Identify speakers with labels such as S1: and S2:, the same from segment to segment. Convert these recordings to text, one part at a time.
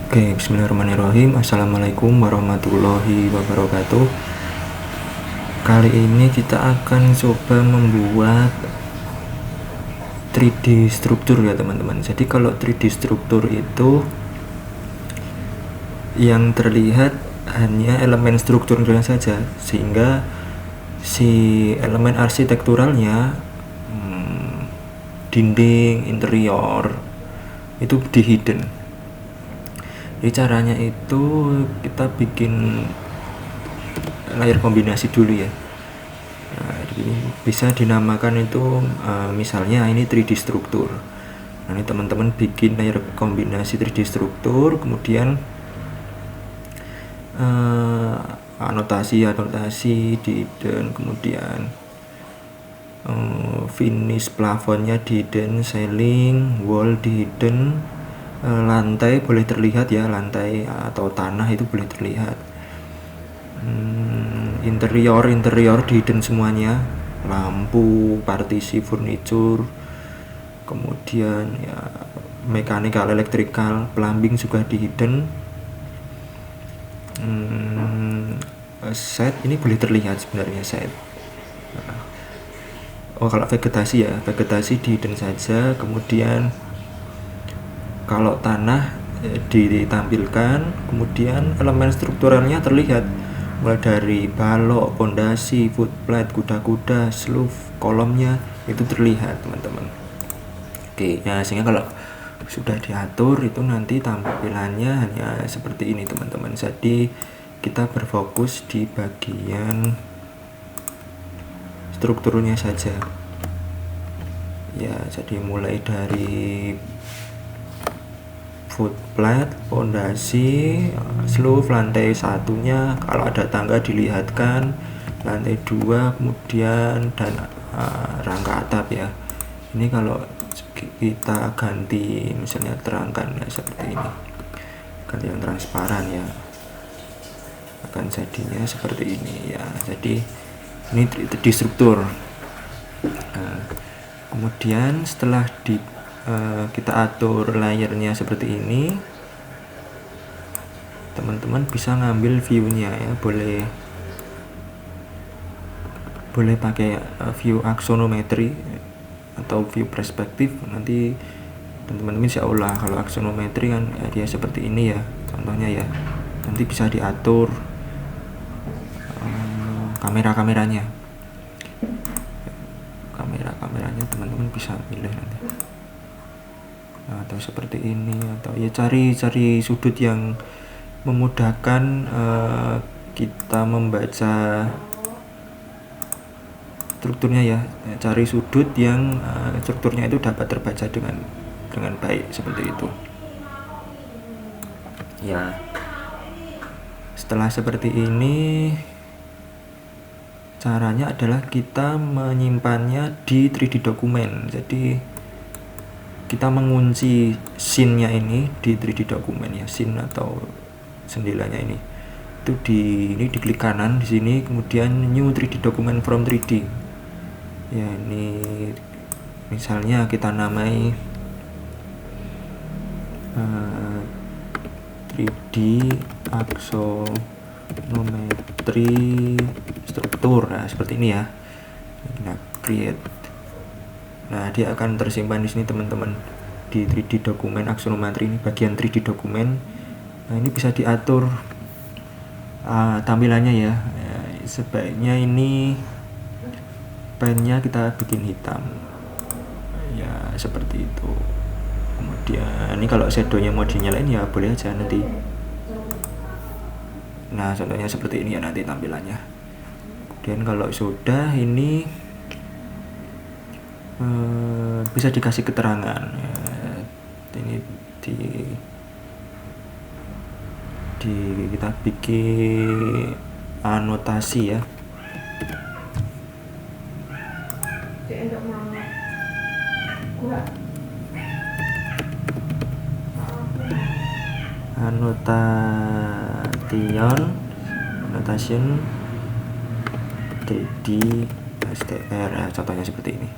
S1: Oke, bismillahirrahmanirrahim. Assalamualaikum warahmatullahi wabarakatuh. Kali ini kita akan coba membuat 3D struktur ya teman-teman. Jadi kalau 3D struktur itu yang terlihat hanya elemen strukturnya saja, sehingga si elemen arsitekturalnya, dinding, interior itu di hidden. Jadi caranya itu kita bikin layer kombinasi dulu ya. Nah, bisa dinamakan itu misalnya ini 3D struktur. Nah, ini teman-teman bikin layer kombinasi 3D struktur, kemudian anotasi di hidden, kemudian finish plafonnya di hidden, ceiling, wall di hidden, lantai boleh terlihat ya, lantai atau tanah itu boleh terlihat, interior di hidden semuanya, lampu, partisi, furniture, kemudian ya mechanical, electrical, plumbing juga di hidden. Set ini boleh terlihat sebenarnya set. Kalau vegetasi ya, vegetasi di hidden saja. Kemudian kalau tanah ditampilkan, kemudian elemen strukturalnya terlihat mulai dari balok, pondasi, footplate, kuda-kuda, sloof, kolomnya itu terlihat teman-teman. Oke, ya sehingga kalau sudah diatur itu nanti tampilannya hanya seperti ini teman-teman. Jadi kita berfokus di bagian strukturnya saja ya. Jadi mulai dari footplate, pondasi, sloof, lantai satunya kalau ada tangga dilihatkan, lantai 2, kemudian dan rangka atap ya. Ini kalau kita ganti misalnya terangkan ya seperti ini, ganti yang transparan ya, akan jadinya seperti ini ya. Jadi ini di struktur. Kemudian setelah kita atur layernya seperti ini, teman-teman bisa ngambil view-nya ya, boleh pakai view aksonometri atau view perspektif. Nanti teman-teman insya Allah kalau aksonometri kan ya, dia seperti ini ya contohnya ya. Nanti bisa diatur kameranya teman-teman bisa pilih nanti, atau seperti ini, atau ya cari sudut yang memudahkan kita membaca strukturnya ya. Cari sudut yang strukturnya itu dapat terbaca dengan baik seperti itu ya. Setelah seperti ini, caranya adalah kita menyimpannya di 3D dokumen. Jadi kita mengunci scene-nya ini di 3D dokumen ya, scene atau jendela-nya ini. Itu ini diklik kanan di sini, kemudian new 3D document from 3D. Ya, ini misalnya kita namai 3D aksonometri struktur. Nah, seperti ini ya. Nah, create. Nah, dia akan tersimpan di sini teman-teman, di 3D dokumen aksonometri ini, bagian 3D dokumen. Nah, ini bisa diatur tampilannya ya. Sebaiknya ini pennya kita bikin hitam ya, seperti itu. Kemudian ini kalau shadownya mau dinyalain ya boleh aja nanti. Nah, contohnya seperti ini ya nanti tampilannya. Kemudian kalau sudah ini bisa dikasih keterangan ya. Ini kita bikin anotasi ya. Annotation di STR ya, contohnya seperti ini.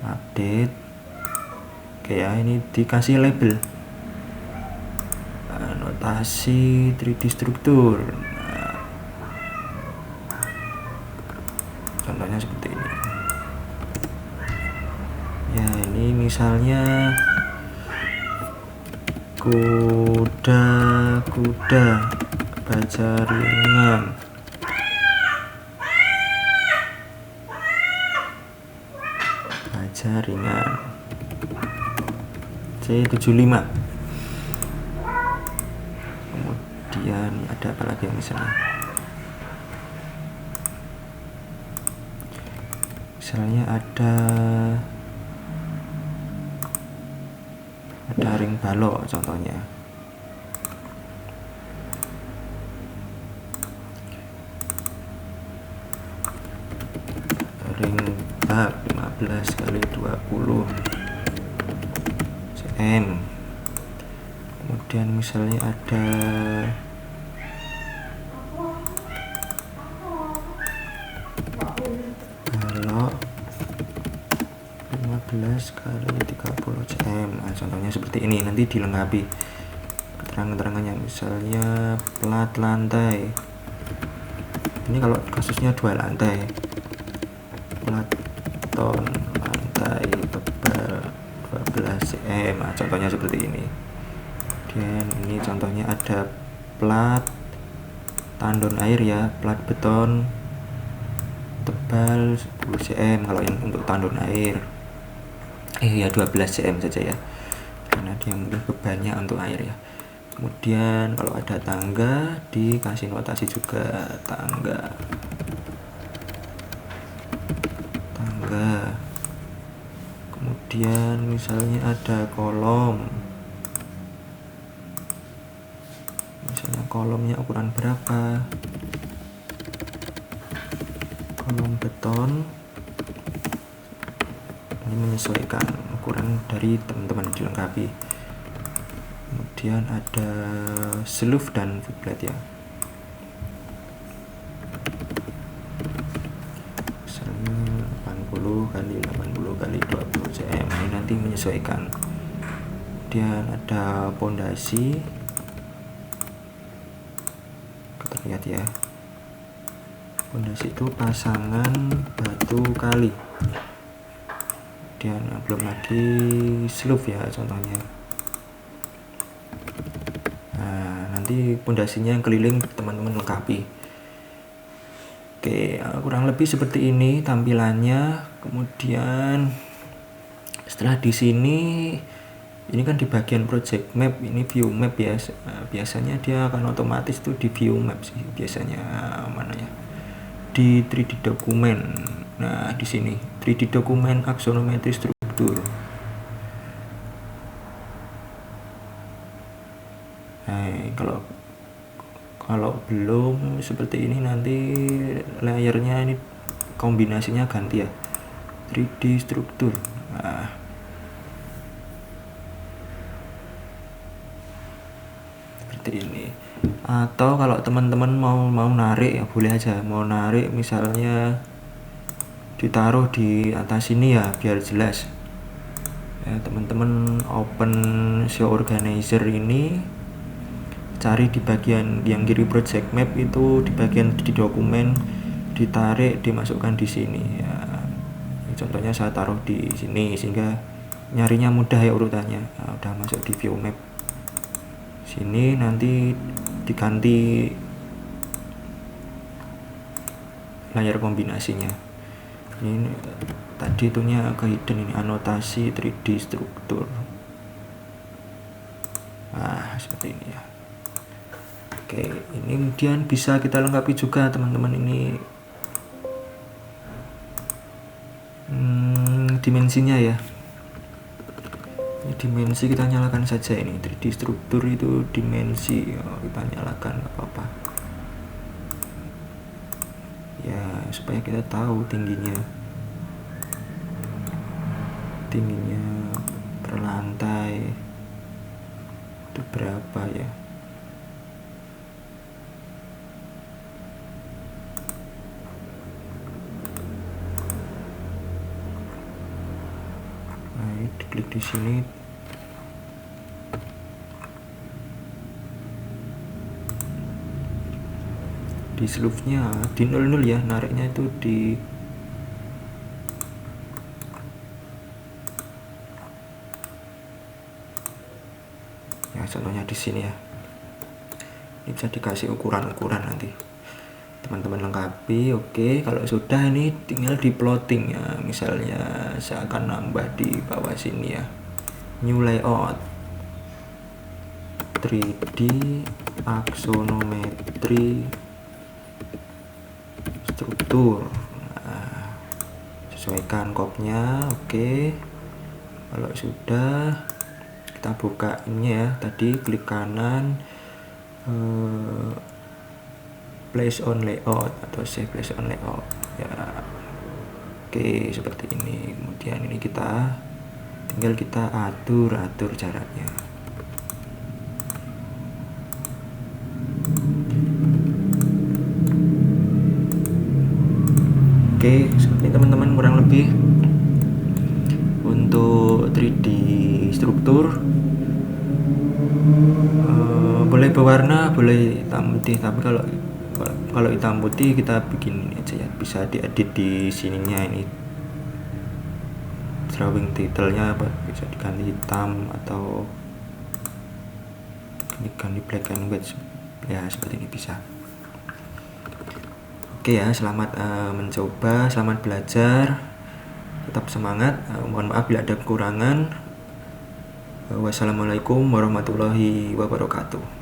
S1: Update. Oke ya, ini dikasih label anotasi 3D struktur. Nah, contohnya seperti ini ya. Ini misalnya kuda baja ringan, C75. Kemudian ada apa lagi misalnya ada ring balok contohnya. Ring bak 15 kali 20 cm. Kemudian misalnya ada balok 15 kali 30 cm. Nah, contohnya seperti ini. Nanti dilengkapi keterangan-keterangannya, misalnya plat lantai. Ini kalau kasusnya 2 lantai, plat beton lantai tebal 12 cm. Nah, contohnya seperti ini. Dan ini contohnya ada plat tandon air ya, plat beton tebal 10 cm kalau yang untuk tandon air. Ya 12 cm saja ya, karena dia mungkin bebannya untuk air ya. Kemudian kalau ada tangga dikasih notasi juga, tangga. Kemudian misalnya ada kolom, misalnya kolomnya ukuran berapa, kolom beton. Ini menyesuaikan ukuran dari teman-teman, dilengkapi. Kemudian ada sleeve dan footplate ya, misalnya 80 kali 80 kali 20 cm. Ini nanti menyesuaikan. Kemudian ada pondasi, terlihat ya, pondasi itu pasangan batu kali. Kemudian belum lagi sleeve ya contohnya. Nah, nanti pondasinya yang keliling teman-teman lengkapi. Oke, kurang lebih seperti ini tampilannya. Kemudian setelah di sini, ini kan di bagian project map, ini view map ya. Biasanya dia akan otomatis tuh di view map sih biasanya, mana ya, di 3D dokumen. Nah, di sini 3D dokumen aksonometri struktur. Nah, kalau belum seperti ini, nanti layernya ini kombinasinya ganti ya, 3D struktur. Nah, seperti ini. Atau kalau teman-teman mau narik ya boleh aja, mau narik misalnya ditaruh di atas sini ya biar jelas ya. Teman-teman open show organizer ini, cari di bagian yang kiri project map itu, di bagian di dokumen, ditarik dimasukkan di sini ya. Ini contohnya saya taruh di sini sehingga nyarinya mudah ya urutannya. Nah, udah masuk di view map sini, nanti diganti layar kombinasinya. Ini tadi itunya ke hidden, ini anotasi 3D struktur. Nah, seperti ini ya. Oke, ini kemudian bisa kita lengkapi juga teman-teman, ini dimensinya ya. Ini dimensi kita nyalakan saja, ini 3D struktur itu dimensi, kita nyalakan nggak apa-apa ya, supaya kita tahu tingginya per lantai itu berapa ya. Nah, diklik di sini. di sleeve-nya di 00 ya, nariknya itu di ya, contohnya di sini ya. Ini bisa dikasih ukuran-ukuran nanti teman-teman lengkapi. Oke, kalau sudah ini tinggal di plotting ya. Misalnya saya akan nambah di bawah sini ya, new layout 3D aksonometri struktur. Nah, sesuaikan kopnya. Oke, kalau sudah kita buka ini ya, tadi klik kanan, place on layout atau save place on layout ya. Oke, seperti ini. Kemudian ini tinggal kita atur jaraknya. Oke, seperti teman-teman kurang lebih untuk 3D struktur. Boleh berwarna, boleh hitam putih, tapi kalau hitam putih kita bikin ini aja ya, bisa diedit di sininya. Ini drawing title-nya apa, bisa diganti hitam atau diganti black and white ya, seperti ini bisa. Oke ya, selamat mencoba, selamat belajar, tetap semangat. Mohon maaf bila ada kekurangan. Wassalamualaikum warahmatullahi wabarakatuh.